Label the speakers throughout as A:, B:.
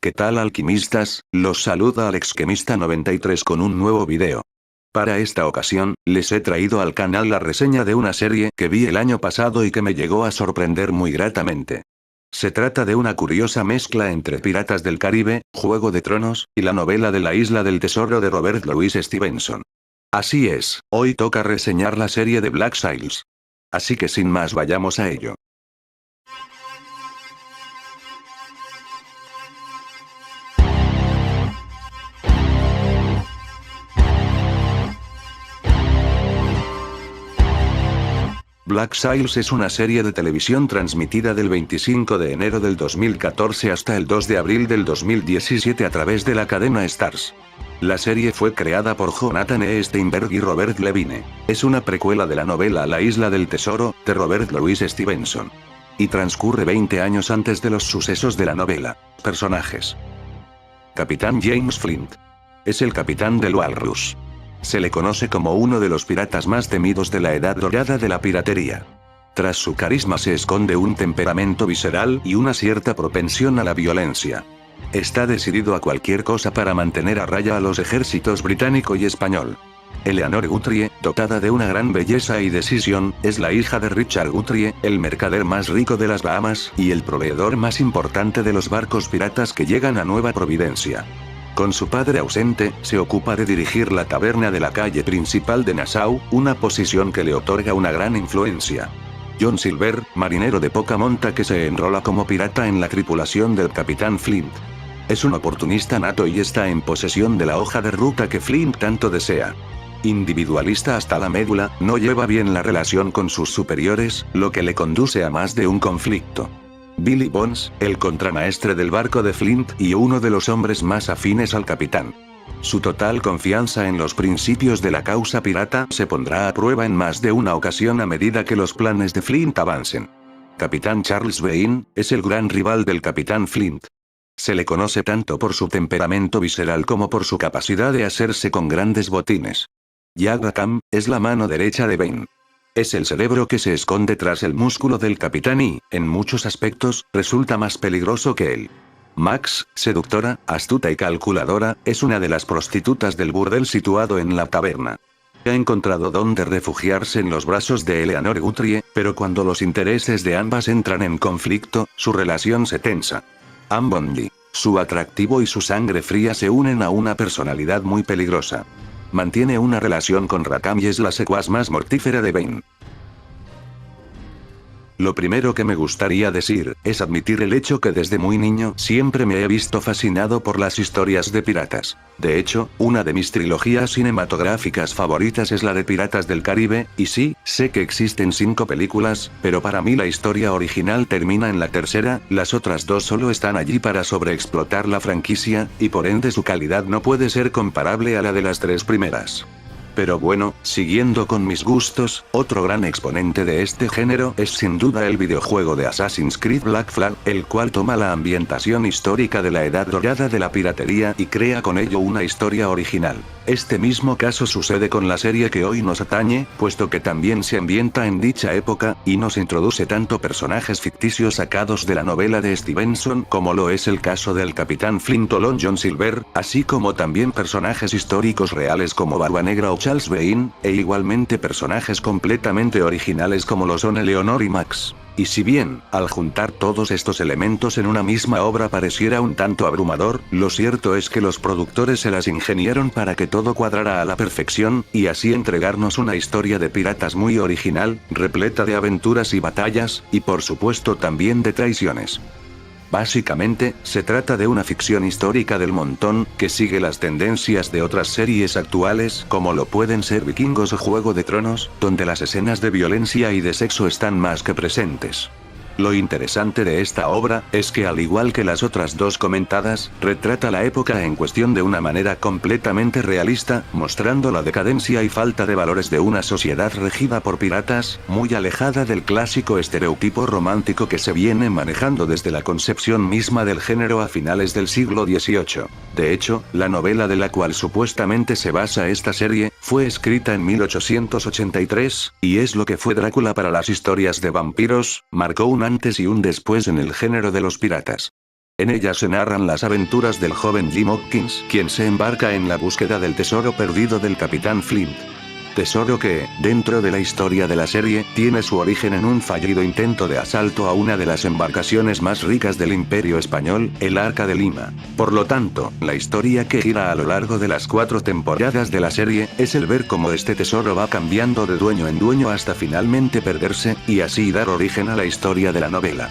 A: ¿Qué tal alquimistas? Los saluda AlexKemista93 con un nuevo video. Para esta ocasión, les he traído al canal la reseña de una serie que vi el año pasado y que me llegó a sorprender muy gratamente. Se trata de una curiosa mezcla entre Piratas del Caribe, Juego de Tronos, y la novela de la Isla del Tesoro de Robert Louis Stevenson. Así es, hoy toca reseñar la serie de Black Sails. Así que sin más vayamos a ello. Black Sails es una serie de televisión transmitida del 25 de enero del 2014 hasta el 2 de abril del 2017 a través de la cadena Starz. La serie fue creada por Jonathan E. Steinberg y Robert Levine. Es una precuela de la novela La Isla del Tesoro, de Robert Louis Stevenson. Y transcurre 20 años antes de los sucesos de la novela. Personajes. Capitán James Flint. Es el capitán del Walrus. Se le conoce como uno de los piratas más temidos de la edad dorada de la piratería. Tras su carisma se esconde un temperamento visceral y una cierta propensión a la violencia. Está decidido a cualquier cosa para mantener a raya a los ejércitos británico y español. Eleanor Guthrie, dotada de una gran belleza y decisión, es la hija de Richard Guthrie, el mercader más rico de las Bahamas y el proveedor más importante de los barcos piratas que llegan a Nueva Providencia. Con su padre ausente, se ocupa de dirigir la taberna de la calle principal de Nassau, una posición que le otorga una gran influencia. John Silver, marinero de poca monta que se enrola como pirata en la tripulación del capitán Flint. Es un oportunista nato y está en posesión de la hoja de ruta que Flint tanto desea. Individualista hasta la médula, no lleva bien la relación con sus superiores, lo que le conduce a más de un conflicto. Billy Bones, el contramaestre del barco de Flint y uno de los hombres más afines al capitán. Su total confianza en los principios de la causa pirata se pondrá a prueba en más de una ocasión a medida que los planes de Flint avancen. Capitán Charles Vane, es el gran rival del capitán Flint. Se le conoce tanto por su temperamento visceral como por su capacidad de hacerse con grandes botines. Jack Rackham, es la mano derecha de Vane. Es el cerebro que se esconde tras el músculo del capitán y, en muchos aspectos, resulta más peligroso que él. Max, seductora, astuta y calculadora, es una de las prostitutas del burdel situado en la taberna. Ha encontrado dónde refugiarse en los brazos de Eleanor Guthrie, pero cuando los intereses de ambas entran en conflicto, su relación se tensa. Anne Bonny, su atractivo y su sangre fría se unen a una personalidad muy peligrosa. Mantiene una relación con Rackham y es la secuaz más mortífera de Vane. Lo primero que me gustaría decir, es admitir el hecho que desde muy niño siempre me he visto fascinado por las historias de piratas. De hecho, una de mis trilogías cinematográficas favoritas es la de Piratas del Caribe, y sí, sé que existen 5 películas, pero para mí la historia original termina en la tercera, las otras 2 solo están allí para sobreexplotar la franquicia, y por ende su calidad no puede ser comparable a la de las 3 primeras. Pero bueno, siguiendo con mis gustos, otro gran exponente de este género es sin duda el videojuego de Assassin's Creed Black Flag, el cual toma la ambientación histórica de la edad dorada de la piratería y crea con ello una historia original. Este mismo caso sucede con la serie que hoy nos atañe, puesto que también se ambienta en dicha época, y nos introduce tanto personajes ficticios sacados de la novela de Stevenson como lo es el caso del capitán Flint o Long John Silver, así como también personajes históricos reales como Barba Negra o Charles Vane, e igualmente personajes completamente originales como lo son Eleanor y Max. Y si bien, al juntar todos estos elementos en una misma obra pareciera un tanto abrumador, lo cierto es que los productores se las ingeniaron para que todo cuadrara a la perfección, y así entregarnos una historia de piratas muy original, repleta de aventuras y batallas, y por supuesto también de traiciones. Básicamente, se trata de una ficción histórica del montón, que sigue las tendencias de otras series actuales, como lo pueden ser Vikingos o Juego de Tronos, donde las escenas de violencia y de sexo están más que presentes. Lo interesante de esta obra, es que al igual que las otras 2 comentadas, retrata la época en cuestión de una manera completamente realista, mostrando la decadencia y falta de valores de una sociedad regida por piratas, muy alejada del clásico estereotipo romántico que se viene manejando desde la concepción misma del género a finales del siglo XVIII. De hecho, la novela de la cual supuestamente se basa esta serie, fue escrita en 1883, y es lo que fue Drácula para las historias de vampiros, marcó un antes y un después en el género de los piratas. En ella se narran las aventuras del joven Jim Hopkins, quien se embarca en la búsqueda del tesoro perdido del Capitán Flint. Tesoro que, dentro de la historia de la serie, tiene su origen en un fallido intento de asalto a una de las embarcaciones más ricas del Imperio Español, el Arca de Lima. Por lo tanto, la historia que gira a lo largo de las 4 temporadas de la serie, es el ver cómo este tesoro va cambiando de dueño en dueño hasta finalmente perderse, y así dar origen a la historia de la novela.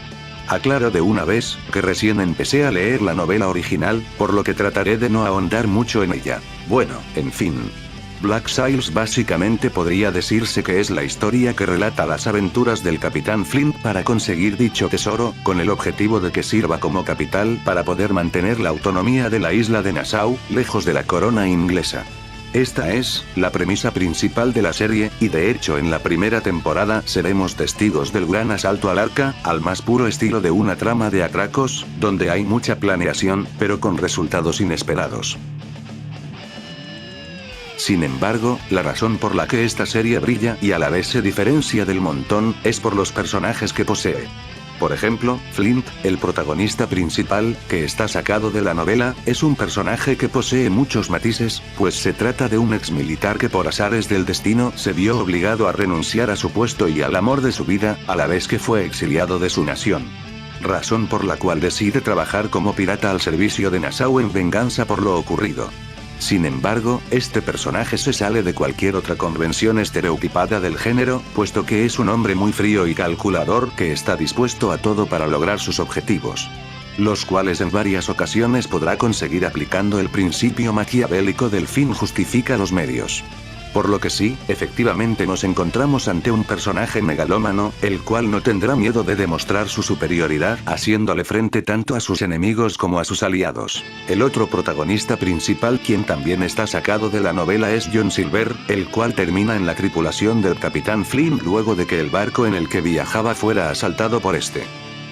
A: Aclaro de una vez, que recién empecé a leer la novela original, por lo que trataré de no ahondar mucho en ella. Bueno, en fin. Black Sails básicamente podría decirse que es la historia que relata las aventuras del Capitán Flint para conseguir dicho tesoro, con el objetivo de que sirva como capital para poder mantener la autonomía de la isla de Nassau, lejos de la corona inglesa. Esta es la premisa principal de la serie, y de hecho en la primera temporada seremos testigos del gran asalto al arca, al más puro estilo de una trama de atracos, donde hay mucha planeación, pero con resultados inesperados. Sin embargo, la razón por la que esta serie brilla y a la vez se diferencia del montón, es por los personajes que posee. Por ejemplo, Flint, el protagonista principal, que está sacado de la novela, es un personaje que posee muchos matices, pues se trata de un exmilitar que por azares del destino se vio obligado a renunciar a su puesto y al amor de su vida, a la vez que fue exiliado de su nación. Razón por la cual decide trabajar como pirata al servicio de Nassau en venganza por lo ocurrido. Sin embargo, este personaje se sale de cualquier otra convención estereotipada del género, puesto que es un hombre muy frío y calculador que está dispuesto a todo para lograr sus objetivos. Los cuales en varias ocasiones podrá conseguir aplicando el principio maquiavélico del fin justifica los medios. Por lo que sí, efectivamente nos encontramos ante un personaje megalómano, el cual no tendrá miedo de demostrar su superioridad, haciéndole frente tanto a sus enemigos como a sus aliados. El otro protagonista principal, quien también está sacado de la novela, es John Silver, el cual termina en la tripulación del Capitán Flint luego de que el barco en el que viajaba fuera asaltado por este.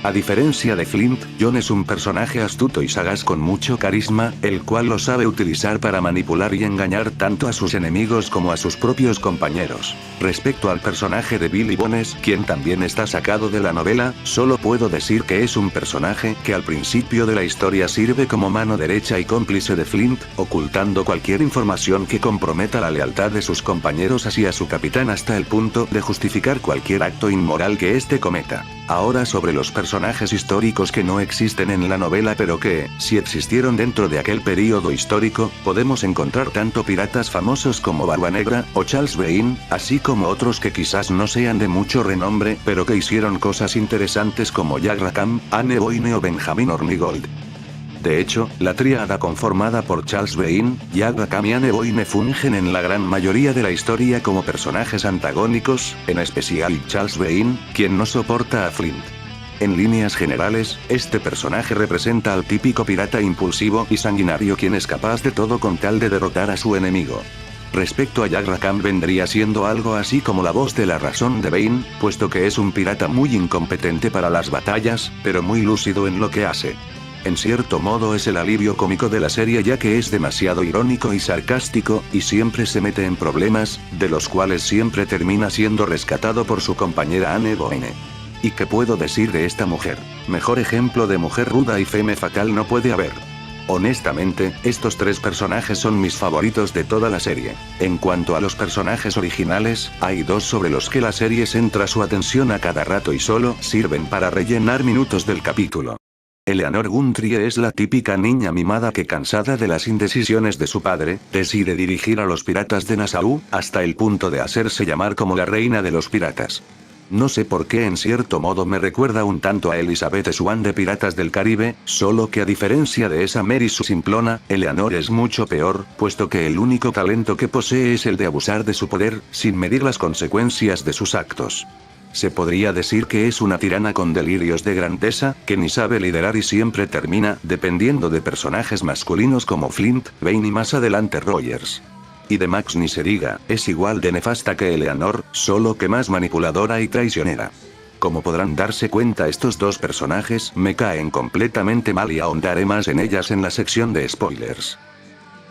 A: A diferencia de Flint, John es un personaje astuto y sagaz con mucho carisma, el cual lo sabe utilizar para manipular y engañar tanto a sus enemigos como a sus propios compañeros. Respecto al personaje de Billy Bones, quien también está sacado de la novela, solo puedo decir que es un personaje que al principio de la historia sirve como mano derecha y cómplice de Flint, ocultando cualquier información que comprometa la lealtad de sus compañeros hacia su capitán hasta el punto de justificar cualquier acto inmoral que éste cometa. Ahora sobre los personajes históricos que no existen en la novela pero que, si existieron dentro de aquel período histórico, podemos encontrar tanto piratas famosos como Barba Negra, o Charles Vane, así como otros que quizás no sean de mucho renombre, pero que hicieron cosas interesantes como Jack Rackham, Anne Boyne o Benjamin Hornigold. De hecho, la tríada conformada por Charles Vane, Jack Rackham y Anne Boyne fungen en la gran mayoría de la historia como personajes antagónicos, en especial Charles Vane, quien no soporta a Flint. En líneas generales, este personaje representa al típico pirata impulsivo y sanguinario quien es capaz de todo con tal de derrotar a su enemigo. Respecto a Jack Rackham vendría siendo algo así como la voz de la razón de Vane, puesto que es un pirata muy incompetente para las batallas, pero muy lúcido en lo que hace. En cierto modo es el alivio cómico de la serie ya que es demasiado irónico y sarcástico, y siempre se mete en problemas, de los cuales siempre termina siendo rescatado por su compañera Anne Boyne. ¿Y qué puedo decir de esta mujer? Mejor ejemplo de mujer ruda y femme fatal no puede haber. Honestamente, estos 3 personajes son mis favoritos de toda la serie. En cuanto a los personajes originales, hay 2 sobre los que la serie centra su atención a cada rato y solo sirven para rellenar minutos del capítulo. Eleanor Gundry es la típica niña mimada que, cansada de las indecisiones de su padre, decide dirigir a los piratas de Nassau, hasta el punto de hacerse llamar como la reina de los piratas. No sé por qué en cierto modo me recuerda un tanto a Elizabeth Swann de Piratas del Caribe, solo que a diferencia de esa Mary Sue simplona, Eleanor es mucho peor, puesto que el único talento que posee es el de abusar de su poder, sin medir las consecuencias de sus actos. Se podría decir que es una tirana con delirios de grandeza, que ni sabe liderar y siempre termina dependiendo de personajes masculinos como Flint, Vane y más adelante Rogers. Y de Max ni se diga, es igual de nefasta que Eleanor, solo que más manipuladora y traicionera. Como podrán darse cuenta, estos 2 personajes me caen completamente mal y ahondaré más en ellas en la sección de spoilers.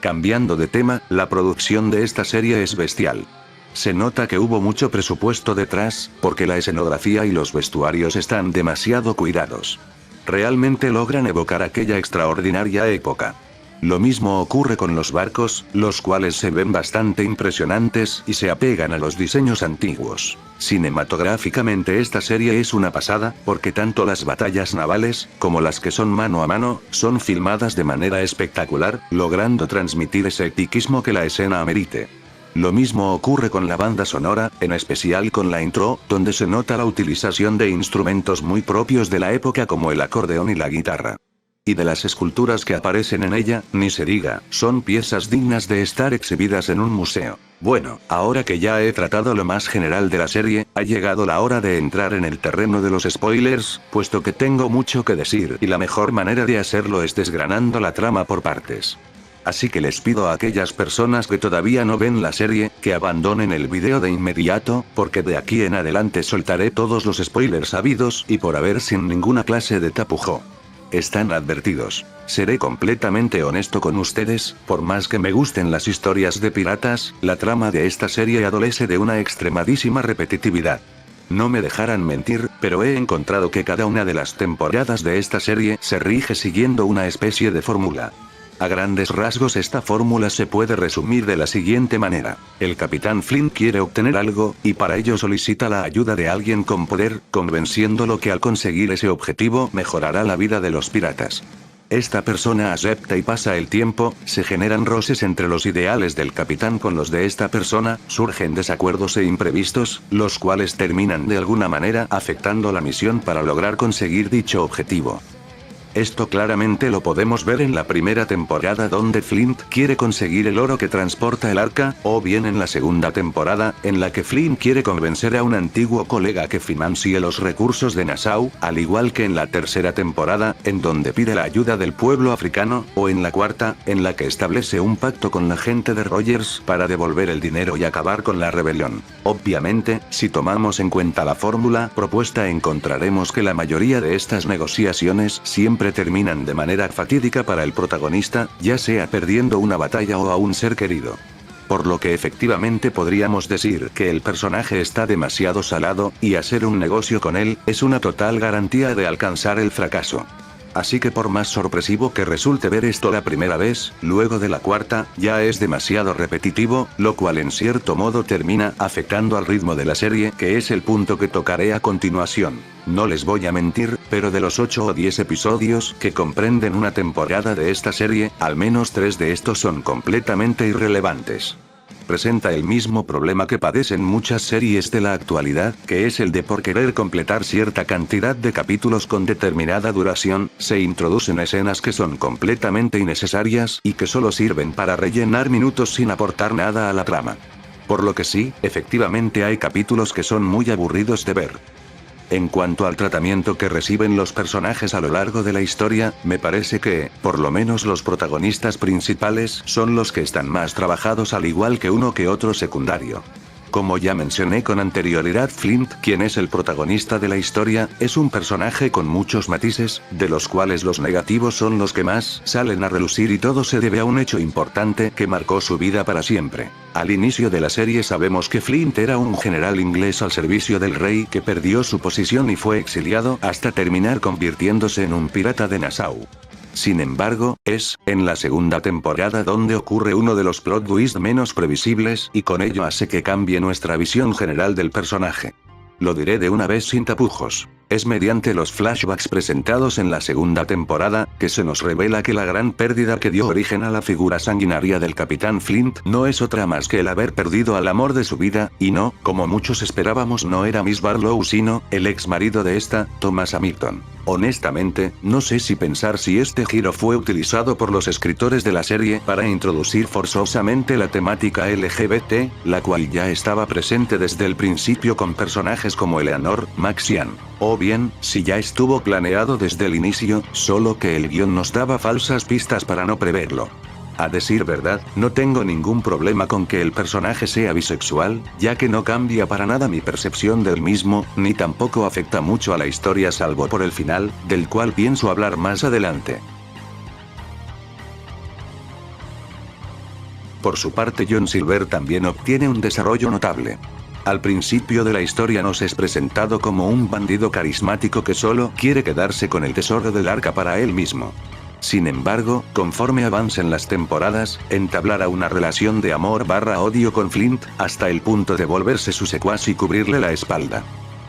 A: Cambiando de tema, la producción de esta serie es bestial. Se nota que hubo mucho presupuesto detrás, porque la escenografía y los vestuarios están demasiado cuidados. realmente logran evocar aquella extraordinaria época. Lo mismo ocurre con los barcos, los cuales se ven bastante impresionantes y se apegan a los diseños antiguos. Cinematográficamente esta serie es una pasada, porque tanto las batallas navales, como las que son mano a mano, son filmadas de manera espectacular, logrando transmitir ese epiquismo que la escena amerite. Lo mismo ocurre con la banda sonora, en especial con la intro, donde se nota la utilización de instrumentos muy propios de la época como el acordeón y la guitarra. Y de las esculturas que aparecen en ella, ni se diga, son piezas dignas de estar exhibidas en un museo. Bueno, ahora que ya he tratado lo más general de la serie, ha llegado la hora de entrar en el terreno de los spoilers, puesto que tengo mucho que decir y la mejor manera de hacerlo es desgranando la trama por partes. Así que les pido a aquellas personas que todavía no ven la serie, que abandonen el video de inmediato, porque de aquí en adelante soltaré todos los spoilers habidos y por haber sin ninguna clase de tapujo. Están advertidos. Seré completamente honesto con ustedes, por más que me gusten las historias de piratas, la trama de esta serie adolece de una extremadísima repetitividad. No me dejarán mentir, pero he encontrado que cada una de las temporadas de esta serie se rige siguiendo una especie de fórmula. A grandes rasgos esta fórmula se puede resumir de la siguiente manera. El capitán Flint quiere obtener algo, y para ello solicita la ayuda de alguien con poder, convenciéndolo que al conseguir ese objetivo mejorará la vida de los piratas. Esta persona acepta y pasa el tiempo, se generan roces entre los ideales del capitán con los de esta persona, surgen desacuerdos e imprevistos, los cuales terminan de alguna manera afectando la misión para lograr conseguir dicho objetivo. Esto claramente lo podemos ver en la primera temporada donde Flint quiere conseguir el oro que transporta el arca, o bien en la segunda temporada, en la que Flint quiere convencer a un antiguo colega que financie los recursos de Nassau, al igual que en la tercera temporada, en donde pide la ayuda del pueblo africano, o en la cuarta, en la que establece un pacto con la gente de Rogers para devolver el dinero y acabar con la rebelión. Obviamente, si tomamos en cuenta la fórmula propuesta encontraremos que la mayoría de estas negociaciones siempre terminan de manera fatídica para el protagonista, ya sea perdiendo una batalla o a un ser querido. Por lo que efectivamente podríamos decir que el personaje está demasiado salado, y hacer un negocio con él, es una total garantía de alcanzar el fracaso. Así que por más sorpresivo que resulte ver esto la primera vez, luego de la cuarta, ya es demasiado repetitivo, lo cual en cierto modo termina afectando al ritmo de la serie, que es el punto que tocaré a continuación. No les voy a mentir, pero de los 8 o 10 episodios que comprenden una temporada de esta serie, al menos 3 de estos son completamente irrelevantes. Presenta el mismo problema que padecen muchas series de la actualidad, que es el de por querer completar cierta cantidad de capítulos con determinada duración, se introducen escenas que son completamente innecesarias y que solo sirven para rellenar minutos sin aportar nada a la trama. Por lo que sí, efectivamente hay capítulos que son muy aburridos de ver. En cuanto al tratamiento que reciben los personajes a lo largo de la historia, me parece que, por lo menos los protagonistas principales, son los que están más trabajados al igual que uno que otro secundario. Como ya mencioné con anterioridad, Flint, quien es el protagonista de la historia, es un personaje con muchos matices, de los cuales los negativos son los que más salen a relucir y todo se debe a un hecho importante que marcó su vida para siempre. Al inicio de la serie sabemos que Flint era un general inglés al servicio del rey que perdió su posición y fue exiliado hasta terminar convirtiéndose en un pirata de Nassau. Sin embargo, es en la segunda temporada donde ocurre uno de los plot twists menos previsibles y con ello hace que cambie nuestra visión general del personaje. Lo diré de una vez sin tapujos. Es mediante los flashbacks presentados en la segunda temporada, que se nos revela que la gran pérdida que dio origen a la figura sanguinaria del Capitán Flint no es otra más que el haber perdido al amor de su vida, y no, como muchos esperábamos, no era Miss Barlow sino el ex marido de esta, Thomas Hamilton. Honestamente, no sé si pensar si este giro fue utilizado por los escritores de la serie para introducir forzosamente la temática LGBT, la cual ya estaba presente desde el principio con personajes como Eleanor, Max y Anne. O bien, si ya estuvo planeado desde el inicio, solo que el guión nos daba falsas pistas para no preverlo. A decir verdad, no tengo ningún problema con que el personaje sea bisexual, ya que no cambia para nada mi percepción del mismo, ni tampoco afecta mucho a la historia salvo por el final, del cual pienso hablar más adelante. Por su parte, John Silver también obtiene un desarrollo notable. Al principio de la historia nos es presentado como un bandido carismático que solo quiere quedarse con el tesoro del arca para él mismo. Sin embargo, conforme avancen las temporadas, entablará una relación de amor/odio con Flint, hasta el punto de volverse su secuaz y cubrirle la espalda.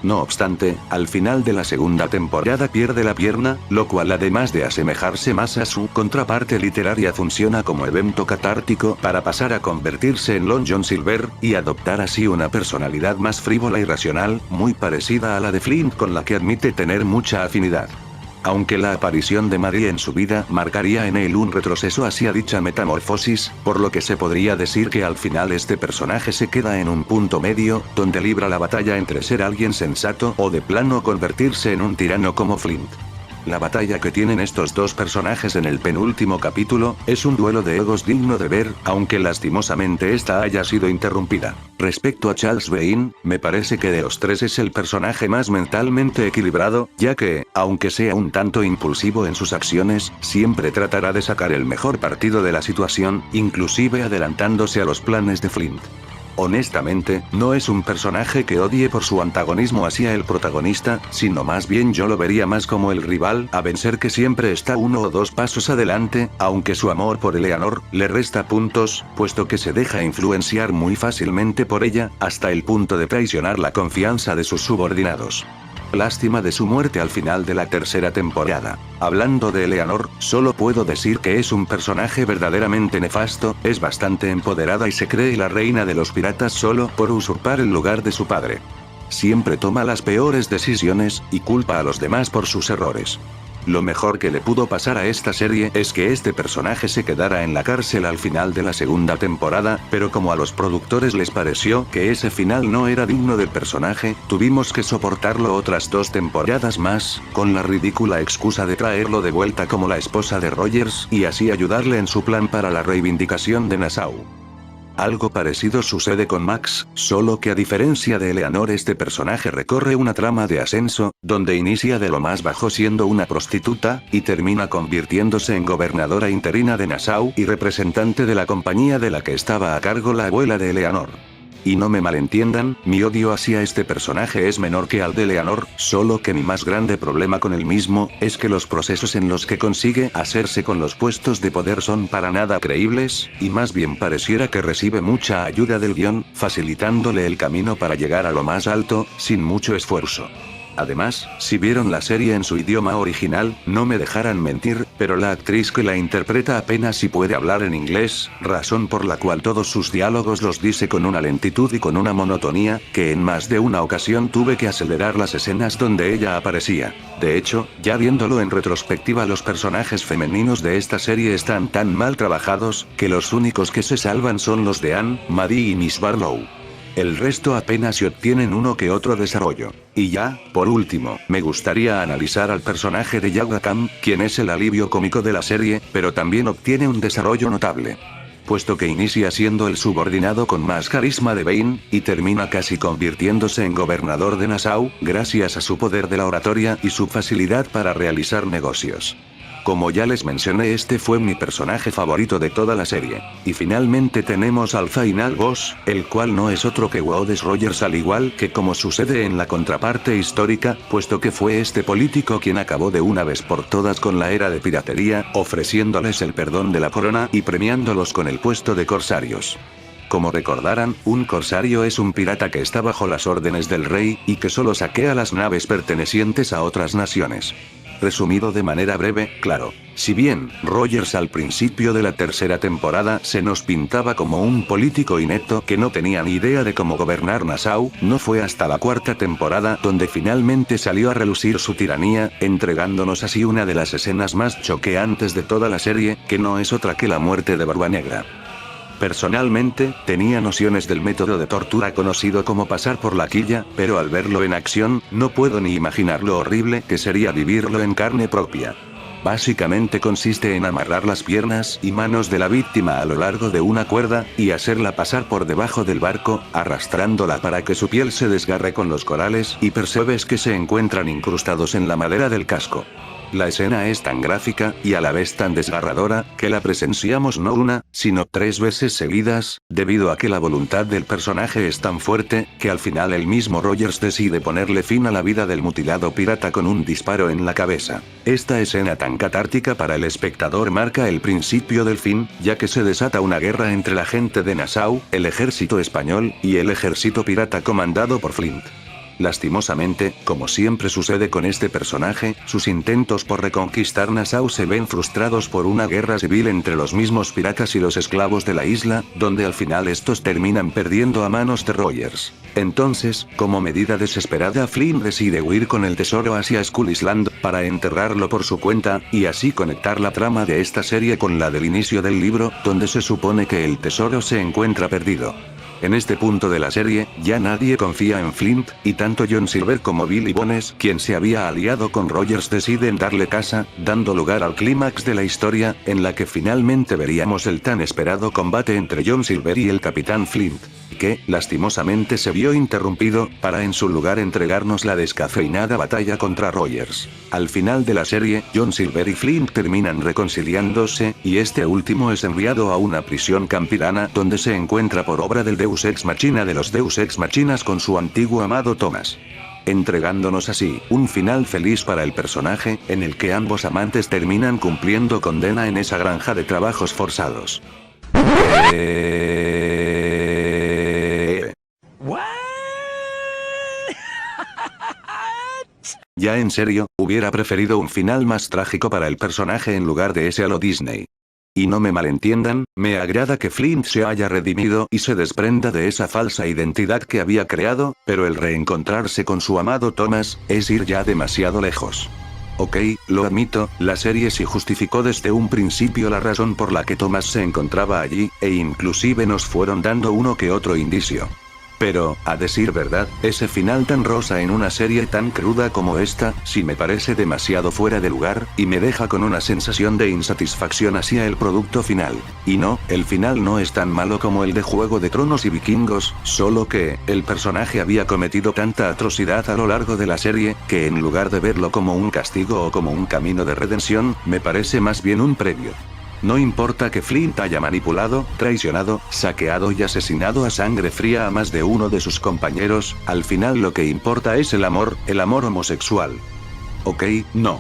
A: No obstante, al final de la segunda temporada pierde la pierna, lo cual además de asemejarse más a su contraparte literaria funciona como evento catártico para pasar a convertirse en Long John Silver, y adoptar así una personalidad más frívola y racional, muy parecida a la de Flint con la que admite tener mucha afinidad. Aunque la aparición de Marie en su vida marcaría en él un retroceso hacia dicha metamorfosis, por lo que se podría decir que al final este personaje se queda en un punto medio, donde libra la batalla entre ser alguien sensato o de plano convertirse en un tirano como Flint. La batalla que tienen estos dos personajes en el penúltimo capítulo, es un duelo de egos digno de ver, aunque lastimosamente esta haya sido interrumpida. Respecto a Charles Vane, me parece que de los tres es el personaje más mentalmente equilibrado, ya que, aunque sea un tanto impulsivo en sus acciones, siempre tratará de sacar el mejor partido de la situación, inclusive adelantándose a los planes de Flint. Honestamente, no es un personaje que odie por su antagonismo hacia el protagonista, sino más bien yo lo vería más como el rival a vencer que siempre está uno o dos pasos adelante, aunque su amor por Eleanor le resta puntos, puesto que se deja influenciar muy fácilmente por ella, hasta el punto de traicionar la confianza de sus subordinados. Lástima de su muerte al final de la tercera temporada. Hablando de Eleanor, solo puedo decir que es un personaje verdaderamente nefasto, es bastante empoderada y se cree la reina de los piratas solo por usurpar el lugar de su padre. Siempre toma las peores decisiones, y culpa a los demás por sus errores. Lo mejor que le pudo pasar a esta serie es que este personaje se quedara en la cárcel al final de la segunda temporada, pero como a los productores les pareció que ese final no era digno del personaje, tuvimos que soportarlo otras 2 temporadas más, con la ridícula excusa de traerlo de vuelta como la esposa de Rogers y así ayudarle en su plan para la reivindicación de Nassau. Algo parecido sucede con Max, solo que a diferencia de Eleanor este personaje recorre una trama de ascenso, donde inicia de lo más bajo siendo una prostituta, y termina convirtiéndose en gobernadora interina de Nassau y representante de la compañía de la que estaba a cargo la abuela de Eleanor. Y no me malentiendan, mi odio hacia este personaje es menor que al de Eleanor, solo que mi más grande problema con el mismo, es que los procesos en los que consigue hacerse con los puestos de poder son para nada creíbles, y más bien pareciera que recibe mucha ayuda del guión, facilitándole el camino para llegar a lo más alto, sin mucho esfuerzo. Además, si vieron la serie en su idioma original, no me dejarán mentir, pero la actriz que la interpreta apenas si puede hablar en inglés, razón por la cual todos sus diálogos los dice con una lentitud y con una monotonía, que en más de una ocasión tuve que acelerar las escenas donde ella aparecía. De hecho, ya viéndolo en retrospectiva, los personajes femeninos de esta serie están tan mal trabajados, que los únicos que se salvan son los de Anne, Maddie y Miss Barlow. El resto apenas se obtienen uno que otro desarrollo. Y ya, por último, me gustaría analizar al personaje de Yagha Khan, quien es el alivio cómico de la serie, pero también obtiene un desarrollo notable. Puesto que inicia siendo el subordinado con más carisma de Vane, y termina casi convirtiéndose en gobernador de Nassau, gracias a su poder de la oratoria y su facilidad para realizar negocios. Como ya les mencioné, este fue mi personaje favorito de toda la serie. Y finalmente tenemos al final boss, el cual no es otro que Wodes Rogers, al igual que como sucede en la contraparte histórica, puesto que fue este político quien acabó de una vez por todas con la era de piratería, ofreciéndoles el perdón de la corona y premiándolos con el puesto de corsarios. Como recordarán, un corsario es un pirata que está bajo las órdenes del rey, y que solo saquea las naves pertenecientes a otras naciones. Resumido de manera breve, claro. Si bien, Rogers al principio de la tercera temporada se nos pintaba como un político inepto que no tenía ni idea de cómo gobernar Nassau, no fue hasta la cuarta temporada donde finalmente salió a relucir su tiranía, entregándonos así una de las escenas más choqueantes de toda la serie, que no es otra que la muerte de Barbanegra. Personalmente, tenía nociones del método de tortura conocido como pasar por la quilla, pero al verlo en acción, no puedo ni imaginar lo horrible que sería vivirlo en carne propia. Básicamente consiste en amarrar las piernas y manos de la víctima a lo largo de una cuerda, y hacerla pasar por debajo del barco, arrastrándola para que su piel se desgarre con los corales y percebes que se encuentran incrustados en la madera del casco. La escena es tan gráfica, y a la vez tan desgarradora, que la presenciamos no una, sino 3 veces seguidas, debido a que la voluntad del personaje es tan fuerte, que al final el mismo Rogers decide ponerle fin a la vida del mutilado pirata con un disparo en la cabeza. Esta escena tan catártica para el espectador marca el principio del fin, ya que se desata una guerra entre la gente de Nassau, el ejército español, y el ejército pirata comandado por Flint. Lastimosamente, como siempre sucede con este personaje, sus intentos por reconquistar Nassau se ven frustrados por una guerra civil entre los mismos piratas y los esclavos de la isla, donde al final estos terminan perdiendo a manos de Rogers. Entonces, como medida desesperada, Flint decide huir con el tesoro hacia Skull Island, para enterrarlo por su cuenta, y así conectar la trama de esta serie con la del inicio del libro, donde se supone que el tesoro se encuentra perdido. En este punto de la serie, ya nadie confía en Flint, y tanto John Silver como Billy Bones, quien se había aliado con Rogers, deciden darle caza, dando lugar al clímax de la historia, en la que finalmente veríamos el tan esperado combate entre John Silver y el Capitán Flint, que, lastimosamente se vio interrumpido, para en su lugar entregarnos la descafeinada batalla contra Rogers. Al final de la serie, John Silver y Flint terminan reconciliándose, y este último es enviado a una prisión campirana donde se encuentra por obra del Deus Ex Machina de los Deus Ex Machinas con su antiguo amado Thomas, entregándonos así un final feliz para el personaje, en el que ambos amantes terminan cumpliendo condena en esa granja de trabajos forzados. Ya en serio, hubiera preferido un final más trágico para el personaje en lugar de ese a lo Disney. Y no me malentiendan, me agrada que Flint se haya redimido y se desprenda de esa falsa identidad que había creado, pero el reencontrarse con su amado Thomas, es ir ya demasiado lejos. Ok, lo admito, la serie sí justificó desde un principio la razón por la que Thomas se encontraba allí, e inclusive nos fueron dando uno que otro indicio. Pero, a decir verdad, ese final tan rosa en una serie tan cruda como esta, sí me parece demasiado fuera de lugar, y me deja con una sensación de insatisfacción hacia el producto final. Y no, el final no es tan malo como el de Juego de Tronos y Vikingos, solo que, el personaje había cometido tanta atrocidad a lo largo de la serie, que en lugar de verlo como un castigo o como un camino de redención, me parece más bien un previo. No importa que Flint haya manipulado, traicionado, saqueado y asesinado a sangre fría a más de uno de sus compañeros, al final lo que importa es el amor homosexual. Ok, no.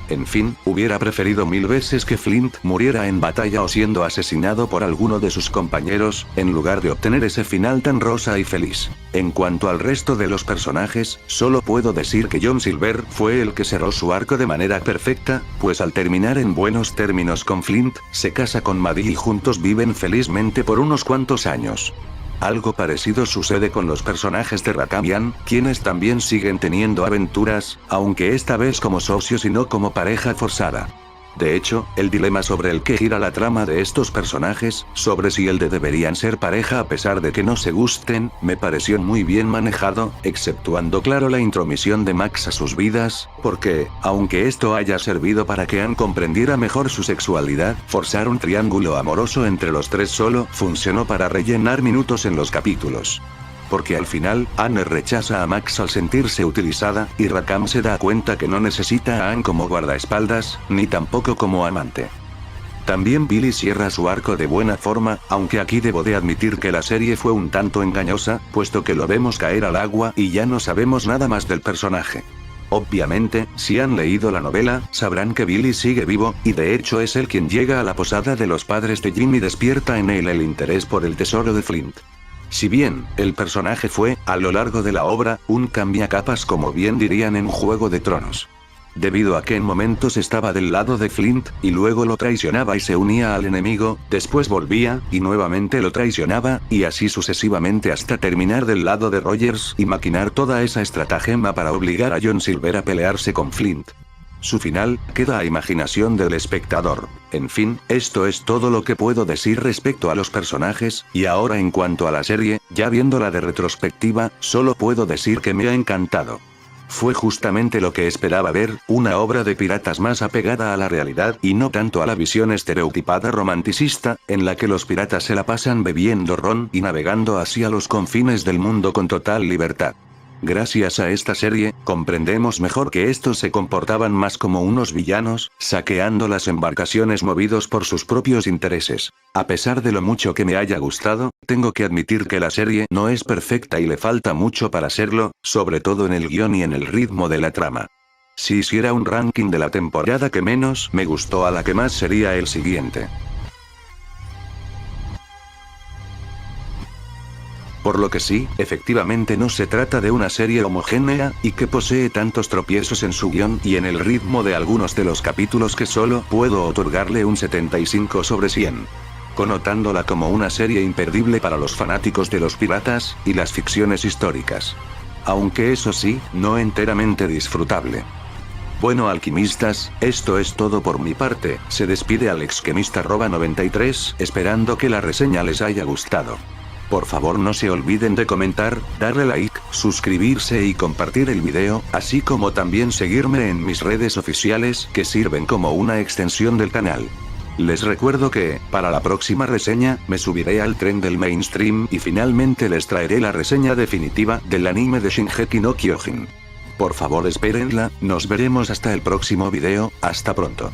A: En fin, hubiera preferido 1000 veces que Flint muriera en batalla o siendo asesinado por alguno de sus compañeros, en lugar de obtener ese final tan rosa y feliz. En cuanto al resto de los personajes, solo puedo decir que John Silver fue el que cerró su arco de manera perfecta, pues al terminar en buenos términos con Flint, se casa con Maddie y juntos viven felizmente por unos cuantos años. Algo parecido sucede con los personajes de Rakamian, quienes también siguen teniendo aventuras, aunque esta vez como socios y no como pareja forzada. De hecho, el dilema sobre el que gira la trama de estos personajes, sobre si el de deberían ser pareja a pesar de que no se gusten, me pareció muy bien manejado, exceptuando claro la intromisión de Max a sus vidas, porque, aunque esto haya servido para que Anne comprendiera mejor su sexualidad, forzar un triángulo amoroso entre los tres solo funcionó para rellenar minutos en los capítulos. Porque al final, Anne rechaza a Max al sentirse utilizada, y Rakam se da cuenta que no necesita a Anne como guardaespaldas, ni tampoco como amante. También Billy cierra su arco de buena forma, aunque aquí debo de admitir que la serie fue un tanto engañosa, puesto que lo vemos caer al agua y ya no sabemos nada más del personaje. Obviamente, si han leído la novela, sabrán que Billy sigue vivo, y de hecho es él quien llega a la posada de los padres de Jim y despierta en él el interés por el tesoro de Flint. Si bien, el personaje fue, a lo largo de la obra, un cambiacapas como bien dirían en Juego de Tronos. Debido a que en momentos estaba del lado de Flint, y luego lo traicionaba y se unía al enemigo, después volvía, y nuevamente lo traicionaba, y así sucesivamente hasta terminar del lado de Rogers y maquinar toda esa estratagema para obligar a John Silver a pelearse con Flint. Su final, queda a imaginación del espectador. En fin, esto es todo lo que puedo decir respecto a los personajes, y ahora en cuanto a la serie, ya viéndola de retrospectiva, solo puedo decir que me ha encantado. Fue justamente lo que esperaba ver, una obra de piratas más apegada a la realidad y no tanto a la visión estereotipada romanticista, en la que los piratas se la pasan bebiendo ron y navegando hacia los confines del mundo con total libertad. Gracias a esta serie, comprendemos mejor que estos se comportaban más como unos villanos, saqueando las embarcaciones movidos por sus propios intereses. A pesar de lo mucho que me haya gustado, tengo que admitir que la serie no es perfecta y le falta mucho para serlo, sobre todo en el guión y en el ritmo de la trama. Si hiciera un ranking de la temporada que menos me gustó a la que más sería el siguiente. Por lo que sí, efectivamente no se trata de una serie homogénea, y que posee tantos tropiezos en su guión y en el ritmo de algunos de los capítulos que solo puedo otorgarle un 75 sobre 100. Connotándola como una serie imperdible para los fanáticos de los piratas, y las ficciones históricas. Aunque eso sí, no enteramente disfrutable. Bueno alquimistas, esto es todo por mi parte, se despide AlexKemista93, esperando que la reseña les haya gustado. Por favor no se olviden de comentar, darle like, suscribirse y compartir el video, así como también seguirme en mis redes oficiales que sirven como una extensión del canal. Les recuerdo que, para la próxima reseña, me subiré al tren del mainstream y finalmente les traeré la reseña definitiva del anime de Shingeki no Kyojin. Por favor espérenla, nos veremos hasta el próximo video, hasta pronto.